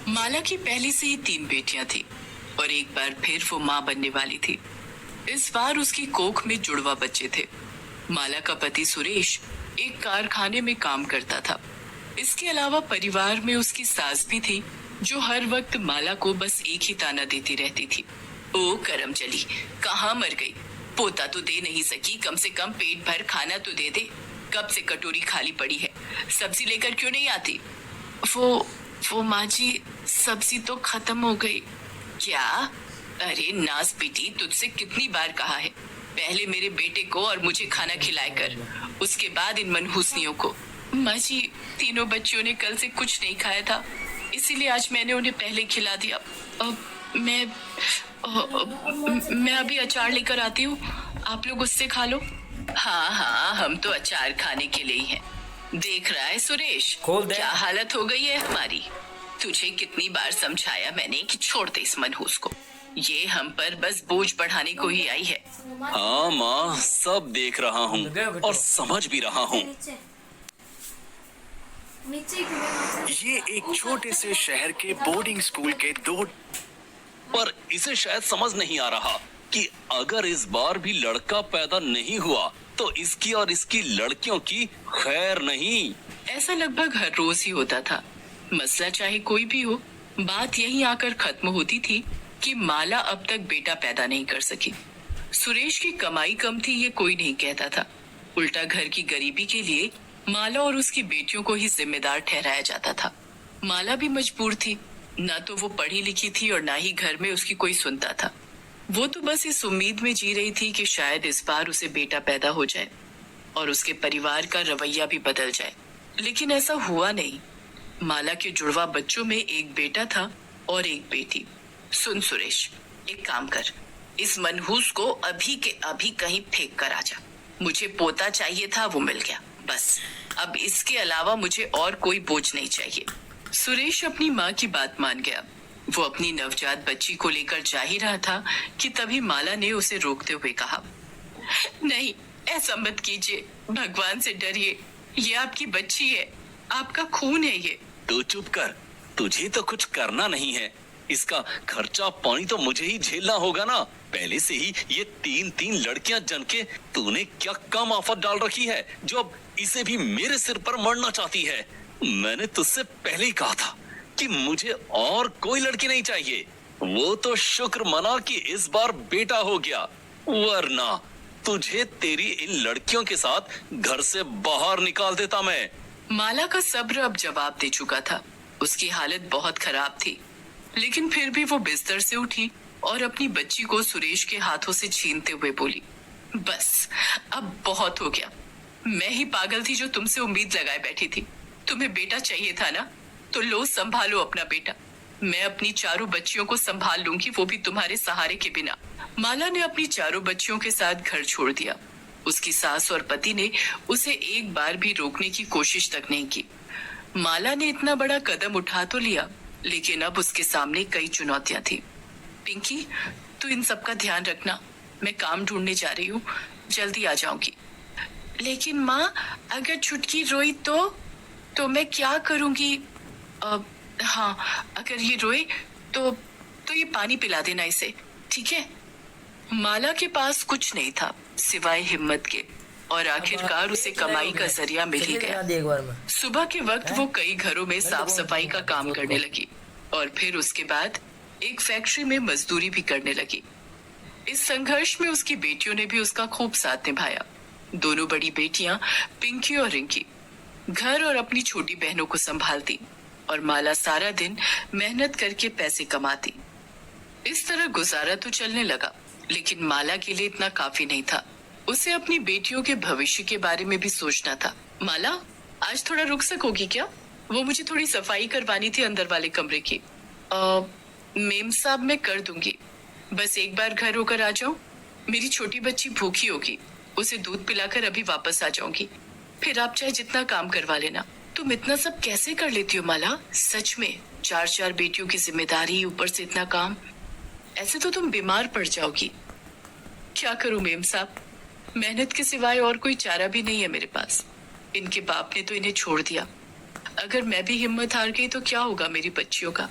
माला की पहले से ही 3 बेटियां थी और एक बार फिर वो माँ बनने वाली थी। इस बार उसकी कोख में जुड़वा बच्चे थे। माला का पति सुरेश एक कारखाने में काम करता था। इसके अलावा परिवार में उसकी सास भी थी, जो हर वक्त माला को बस एक ही ताना देती रहती थी। ओ करम चली, कहाँ मर गई? पोता तो दे नहीं सकी, कम से कम पेट भर खाना तो दे दे। कब से कटोरी खाली पड़ी है, सब्जी लेकर क्यों नहीं आती? वो माँ जी, सब्जी तो खत्म हो गई। क्या? अरे नास बेटी, तुझसे कितनी बार कहा है, पहले मेरे बेटे को और मुझे खाना खिलाए कर, उसके बाद इन मनहूसनियों को। माँ जी, तीनों बच्चियों ने कल से कुछ नहीं खाया था, इसीलिए आज मैंने उन्हें पहले खिला दिया। मैं अभी अचार लेकर आती हूँ, आप लोग उससे खा लो। हाँ हाँ, हम तो अचार खाने के लिए ही हैं। देख रहा है सुरेश, क्या हालत हो गई है हमारी। तुझे कितनी बार समझाया मैंने कि छोड़ दे इस मनहूस को, ये हम पर बस बोझ बढ़ाने को ही आई है। हाँ माँ, सब देख रहा हूँ और समझ भी रहा हूँ। ये एक छोटे से शहर के बोर्डिंग स्कूल के 2 पर इसे शायद समझ नहीं आ रहा कि अगर इस बार भी लड़का पैदा नहीं हुआ तो इसकी और इसकी लड़कियों की खैर नहीं। ऐसा लगभग हर रोज ही होता था। मसला चाहे कोई भी हो, बात यहीं आकर खत्म होती थी कि माला अब तक बेटा पैदा नहीं कर सकी। सुरेश की कमाई कम थी, ये कोई नहीं कहता था। उल्टा घर की गरीबी के लिए माला और उसकी बेटियों को ही जिम्मेदार ठहराया जाता था। माला भी मजबूर थी, ना तो वो पढ़ी लिखी थी और ना ही घर में उसकी कोई सुनता था। वो तो बस इस उम्मीद में जी रही थी कि शायद इस बार उसे बेटा पैदा हो जाए और उसके परिवार का रवैया भी बदल जाए, लेकिन ऐसा हुआ नहीं। माला के जुड़वा बच्चों में एक बेटा था और एक बेटी। सुन सुरेश, एक काम कर, इस मनहूस को अभी के अभी कहीं फेंक कर आ जा। मुझे पोता चाहिए था, वो मिल गया, बस अब इसके अलावा मुझे और कोई बोझ नहीं चाहिए। सुरेश अपनी माँ की बात मान गया। वो अपनी नवजात बच्ची को लेकर जा ही रहा था कि तभी माला ने उसे रोकते हुए कहा, नहीं, ऐसा मत कीजिए, भगवान से डरिए, ये आपकी बच्ची है, आपका खून है ये। तू चुप कर, तुझे तो कुछ करना नहीं है, इसका खर्चा पानी तो मुझे ही झेलना होगा ना। पहले से ही ये 3 लड़कियां जन के तूने क्या कम आफत डाल रखी है जो अब इसे भी मेरे सिर पर मरना चाहती है। मैंने तुझसे पहले ही कहा था कि मुझे और कोई लड़की नहीं चाहिए। वो तो शुक्र मना कि इस बार बेटा हो गया, वरना तुझे तेरी इन लड़कियों के साथ घर से बाहर निकाल देता मैं। माला का सब्र अब जवाब दे चुका था। उसकी हालत बहुत खराब थी, लेकिन फिर भी वो बिस्तर से उठी और अपनी बच्ची को सुरेश के हाथों से छीनते हुए बोली, बस अब बहुत हो गया। मैं ही पागल थी जो तुमसे उम्मीद लगाए बैठी थी। तुम्हें बेटा चाहिए था ना, तो लो, संभालो अपना बेटा। मैं अपनी चारों बच्चियों को संभाल लूंगी, वो भी तुम्हारे सहारे के बिना। माला ने अपनी चारों बच्चियों के साथ घर छोड़ दिया। उसकी सास और पति ने उसे एक बार भी रोकने की कोशिश तक नहीं की। माला ने इतना बड़ा कदम उठा तो लिया, लेकिन अब उसके सामने कई चुनौतियां थी। पिंकी, तू इन सब का ध्यान रखना, मैं काम ढूंढने जा रही हूँ, जल्दी आ जाऊंगी। लेकिन माँ, अगर छुटकी रोई तो मैं क्या करूंगी? हाँ, अगर ये रोए तो ये पानी पिला देना इसे, ठीक है? माला के पास कुछ नहीं था सिवाय हिम्मत के, और आखिरकार उसे कमाई का जरिया मिल ही गया। सुबह के वक्त वो कई घरों में साफ सफाई का काम करने लगी और फिर उसके बाद एक फैक्ट्री में मजदूरी भी करने लगी। इस संघर्ष में उसकी बेटियों ने भी उसका खूब साथ निभाया। दोनों बड़ी बेटियां पिंकी और रिंकी घर और अपनी छोटी बहनों को संभालती और माला सारा दिन मेहनत करके पैसे कमाती। इस तरह गुजारा तो चलने लगा, लेकिन माला के लिए इतना काफी नहीं था। उसे अपनी बेटियों के भविष्य के बारे में भी सोचना था। माला, आज थोड़ा रुक सकोगी क्या? वो मुझे थोड़ी सफाई करवानी थी अंदर वाले कमरे की। मेम साहब, मैं कर दूंगी, बस एक बार घर होकर आ जाओ। मेरी छोटी बच्ची भूखी होगी, उसे दूध पिलाकर अभी वापस आ जाऊंगी, फिर आप चाहे जितना काम करवा लेना। तुम इतना सब कैसे कर लेती हो माला? सच में 4 बेटियों की जिम्मेदारी, ऊपर से इतना काम, ऐसे तो तुम बीमार पड़ जाओगी। क्या करूं मेम साहब, मेहनत के सिवाय और कोई चारा भी नहीं है मेरे पास। इनके बाप ने तो इन्हें छोड़ दिया। अगर मैं भी हिम्मत हार गई तो क्या होगा मेरी बच्चियों का?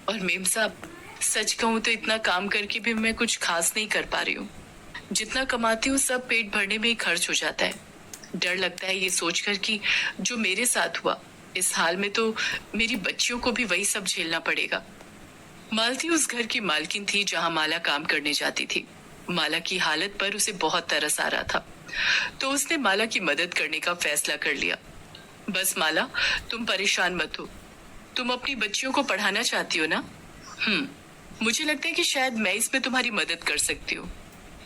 और मेम साहब, सच कहूँ तो इतना काम करके भी मैं कुछ खास नहीं कर पा रही हूँ। जितना कमाती हूँ सब पेट भरने में ही खर्च हो जाता है। डर लगता है ये सोचकर कि जो मेरे साथ हुआ, इस हाल में तो मेरी बच्चियों को भी वही सब झेलना पड़ेगा। मालती उस घर की मालकिन थी जहां माला काम करने जाती थी। माला की हालत पर उसे बहुत तरस आ रहा था, तो उसने माला की मदद करने का फैसला कर लिया। बस माला, तुम परेशान मत हो। तुम अपनी बच्चियों को पढ़ाना चाहती हो ना? मुझे लगता है कि शायद मैं इसमें तुम्हारी मदद कर सकती हूँ।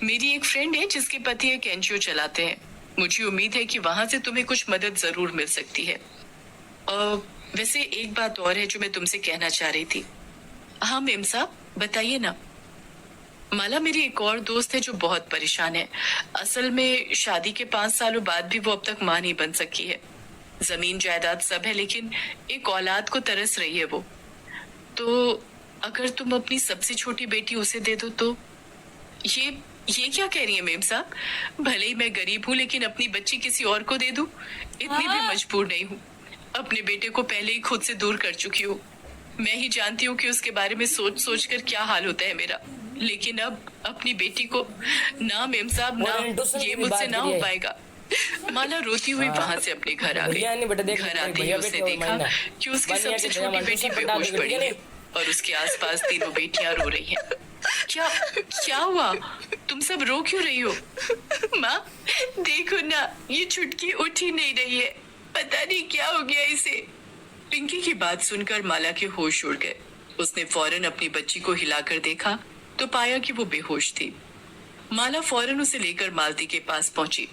मेरी एक फ्रेंड है जिसके पति एक एनजीओ चलाते हैं। मुझे उम्मीद है कि वहां से तुम्हें कुछ मदद जरूर मिल सकती है। वैसे एक बात और है जो मैं तुमसे कहना चाह रही थी। हाँ मेम साहब, बताइए ना। माला, मेरी एक और दोस्त है जो बहुत परेशान है। असल में शादी के 5 सालों बाद भी वो अब तक माँ नहीं बन सकी है। जमीन जायदाद सब है, लेकिन एक औलाद को तरस रही है वो। तो अगर तुम अपनी सबसे छोटी बेटी उसे दे दो तो। ये क्या कह रही है मेम साहब? भले ही मैं गरीब हूँ, लेकिन अपनी बच्ची किसी और को दे दूं, इतनी भी मजबूर नहीं हूँ। अपने बेटे को पहले ही खुद से दूर कर चुकी हूँ। मैं ही जानती हूँ कि उसके बारे में सोच सोच कर क्या हाल होता है मेरा। लेकिन अब अपनी बेटी को ना मेम साहब, ना, ये मुझसे ना हो पाएगा। माला रोती हुई वहां से अपने घर आ गई। घर आते ही उसने देखा कि उसकी सबसे छोटी बेटी बेहोश पड़ी है और उसके आसपास तीनों बेटियां रो रही हैं। क्या क्या हुआ? तुम सब रो क्यों रही हो? माँ, देखो ना, ये छुटकी उठ ही नहीं रही है। पता नहीं क्या हो गया इसे। पिंकी की बात सुनकर माला के होश उड़ गए। उसने फौरन अपनी बच्ची को हिलाकर देखा तो पाया कि वो बेहोश थी। माला फौरन उसे लेकर मालती के पास पहुंची।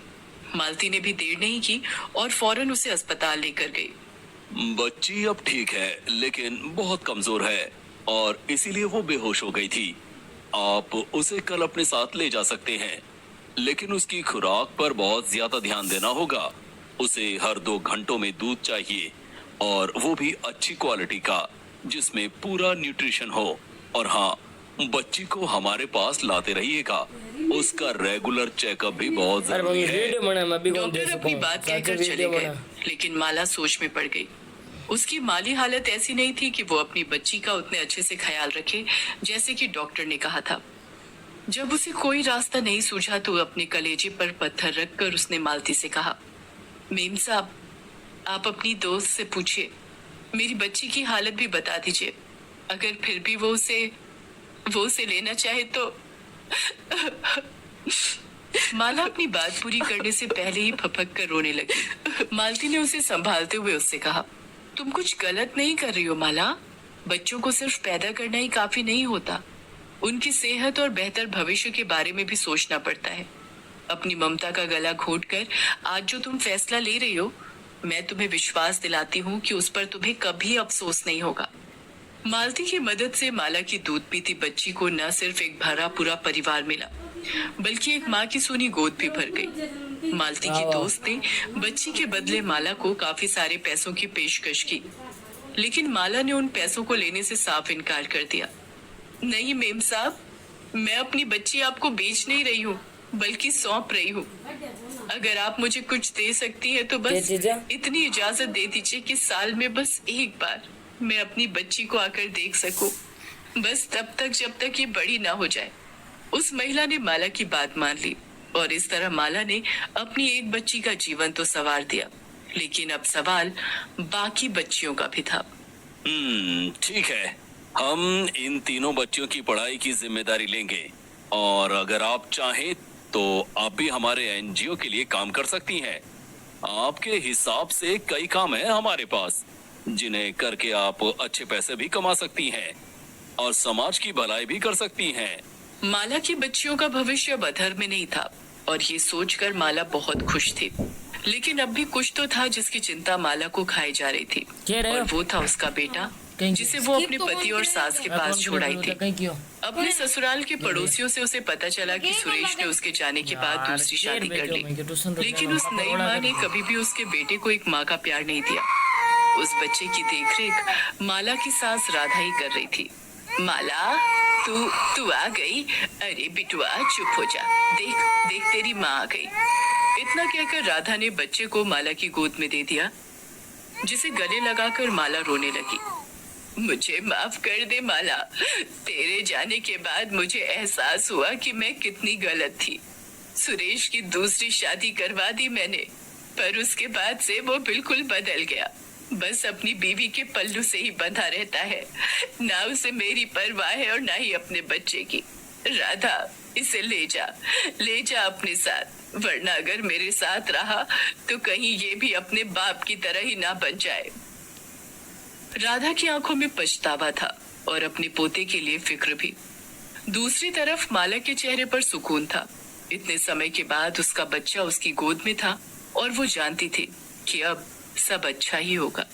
मालती ने भी देर नहीं की और फौरन उसे अस्पताल लेकर गई। बच्ची अब ठीक है, लेकिन बहुत कमजोर है और इसीलिए वो बेहोश हो गई थी। आप उसे कल अपने साथ ले जा सकते हैं, लेकिन उसकी खुराक पर बहुत ज्यादा ध्यान देना होगा। उसे हर 2 घंटों में दूध चाहिए, और वो भी अच्छी क्वालिटी का, जिसमें पूरा न्यूट्रिशन हो। और हाँ, बच्ची को हमारे पास लाते रहिएगा। उसका रेगुलर चेकअप भी बहुत जरूरी है। डॉक्टर अपनी बात कहकर चले गए, लेकिन माला सोच में पड़ गई। उसकी माली हालत ऐसी नहीं थी कि वो अपनी बच्ची का उतने अच्छे से ख्याल रखे जैसे कि डॉक्टर ने कहा था। जब उसे कोई रास्ता नहीं सूझा तो अपने कलेजे पर पत्थर रखकर उसने मालती से कहा, मेम साहब, आप अपनी दोस्त से पूछिए, मेरी बच्ची की हालत भी बता दीजिए। अगर फिर भी वो उसे लेना चाहे तो। माला अपनी बात पूरी करने से पहले ही फपक कर रोने लगी। मालती ने उसे संभालते हुए उससे कहा, तुम कुछ गलत नहीं कर रही हो माला। बच्चों को सिर्फ पैदा करना ही काफी नहीं होता, उनकी सेहत और बेहतर भविष्य के बारे में भी सोचना पड़ता है। अपनी ममता का गला घोंटकर आज जो तुम फैसला ले रही हो, मैं तुम्हें विश्वास दिलाती हूँ कि उस पर तुम्हें कभी अफसोस नहीं होगा। मालती की मदद से माला की दूध पीती बच्ची को न सिर्फ एक भरा पूरा परिवार मिला, बल्कि एक माँ की सोनी गोद भी भर गई। मालती की दोस्त ने बच्ची के बदले माला को काफी सारे पैसों की पेशकश की, लेकिन माला ने उन पैसों को लेने से साफ इनकार कर दिया। नहीं मेम साहब, मैं अपनी बच्ची आपको बेच नहीं रही हूँ, बल्कि सौंप रही हूँ। अगर आप मुझे कुछ दे सकती हैं तो बस इतनी इजाजत दे दीजिए कि साल में बस एक बार मैं अपनी बच्ची को आकर देख सकूं, बस तब तक जब तक ये बड़ी ना हो जाए। उस महिला ने माला की बात मान ली और इस तरह माला ने अपनी एक बच्ची का जीवन तो संवार दिया, लेकिन अब सवाल बाकी बच्चियों का भी था। ठीक है, हम इन तीनों बच्चियों की पढ़ाई की जिम्मेदारी लेंगे, और अगर आप चाहें तो आप भी हमारे एनजीओ के लिए काम कर सकती हैं। आपके हिसाब से कई काम है हमारे पास, जिन्हें करके आप अच्छे पैसे भी कमा सकती हैं और समाज की भलाई भी कर सकती हैं। माला की बच्चियों का भविष्य अब अधर में नहीं था और ये सोचकर माला बहुत खुश थी, लेकिन अब भी कुछ तो था जिसकी चिंता माला को खाई जा रही थी, और वो था उसका बेटा, जिसे वो अपने पति और सास के पास छोड़ आई थी। अपने ससुराल के पड़ोसियों से उसे पता चला कि सुरेश ने उसके जाने के बाद दूसरी शादी कर ली, लेकिन उस नई माँ ने कभी भी उसके बेटे को एक माँ का प्यार नहीं दिया। उस बच्चे की देखरेख माला की सास राधा ही कर रही थी। माला, तू आ गई? अरे बिटुआ, चुप हो जा, देख देख तेरी माँ आ गई। इतना कहकर राधा ने बच्चे को माला की गोद में दे दिया, जिसे गले लगाकर माला रोने लगी। मुझे माफ कर दे माला। तेरे जाने के बाद मुझे एहसास हुआ कि मैं कितनी गलत थी। सुरेश की दूसरी शादी करवा दी मैंने, पर उसके बाद से वो बिल्कुल बदल गया। बस अपनी बीवी के पल्लू से ही बंधा रहता है। ना उसे मेरी परवाह है और ना ही अपने बच्चे की। राधा, इसे ले जा अपने साथ, वरना अगर मेरे साथ रहा तो कहीं ये भी अपने बाप की तरह ही ना बन जाए। राधा की आंखों में पछतावा था और अपने पोते के लिए फिक्र भी। दूसरी तरफ माला के चेहरे पर सुकून था। इतने समय के बाद उसका बच्चा उसकी गोद में था और वो जानती थी कि अब सब अच्छा ही होगा।